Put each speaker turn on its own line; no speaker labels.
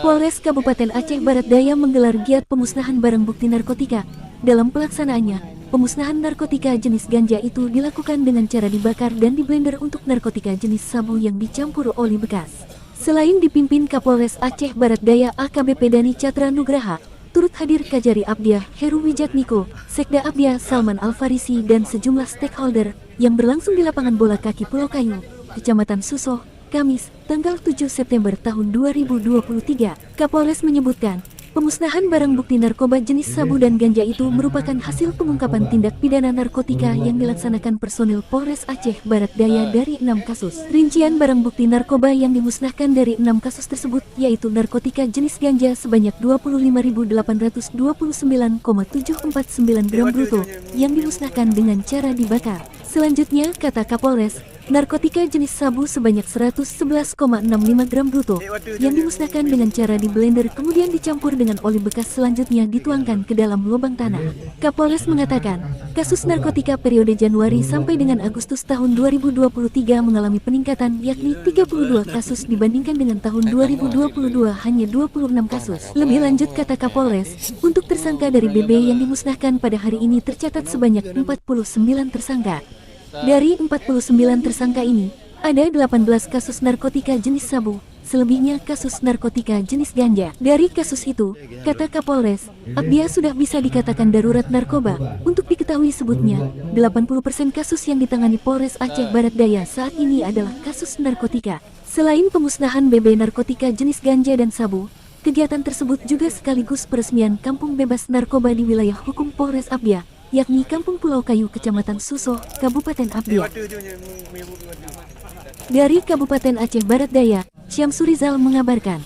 Kapolres Kabupaten Aceh Barat Daya menggelar giat pemusnahan barang bukti narkotika. Dalam pelaksanaannya, pemusnahan narkotika jenis ganja itu dilakukan dengan cara dibakar dan diblender untuk narkotika jenis sabu yang dicampur oli bekas. Selain dipimpin Kapolres Aceh Barat Daya AKBP Dani Catra Nugraha, turut hadir Kajari Abdiah Heru Wijatmiko, Sekda Abdiah Salman Al-Farisi dan sejumlah stakeholder yang berlangsung di lapangan bola kaki Pulau Kayu, Kecamatan Susoh, Kamis, tanggal 7 September tahun 2023. Kapolres menyebutkan, pemusnahan barang bukti narkoba jenis sabu dan ganja itu merupakan hasil pengungkapan tindak pidana narkotika yang dilaksanakan personil Polres Aceh Barat Daya dari 6 kasus. Rincian barang bukti narkoba yang dimusnahkan dari 6 kasus tersebut yaitu narkotika jenis ganja sebanyak 25.829,749 gram bruto yang dimusnahkan dengan cara dibakar. Selanjutnya, kata Kapolres, narkotika jenis sabu sebanyak 111,65 gram bruto yang dimusnahkan dengan cara diblender kemudian dicampur dengan oli bekas selanjutnya dituangkan ke dalam lubang tanah. Kapolres mengatakan, kasus narkotika periode Januari sampai dengan Agustus tahun 2023 mengalami peningkatan yakni 32 kasus dibandingkan dengan tahun 2022 hanya 26 kasus. Lebih lanjut kata Kapolres, untuk tersangka dari BB yang dimusnahkan pada hari ini tercatat sebanyak 49 tersangka. Dari 49 tersangka ini, ada 18 kasus narkotika jenis sabu, selebihnya kasus narkotika jenis ganja. Dari kasus itu, kata Kapolres, Abdiah sudah bisa dikatakan darurat narkoba. Untuk diketahui sebutnya, 80% kasus yang ditangani Polres Aceh Barat Daya saat ini adalah kasus narkotika. Selain pemusnahan BB narkotika jenis ganja dan sabu, kegiatan tersebut juga sekaligus peresmian kampung bebas narkoba di wilayah hukum Polres Abdiah, yakni Kampung Pulau Kayu, Kecamatan Susoh, Kabupaten Abdiah. Dari Kabupaten Aceh Barat Daya, Syamsurizal mengabarkan.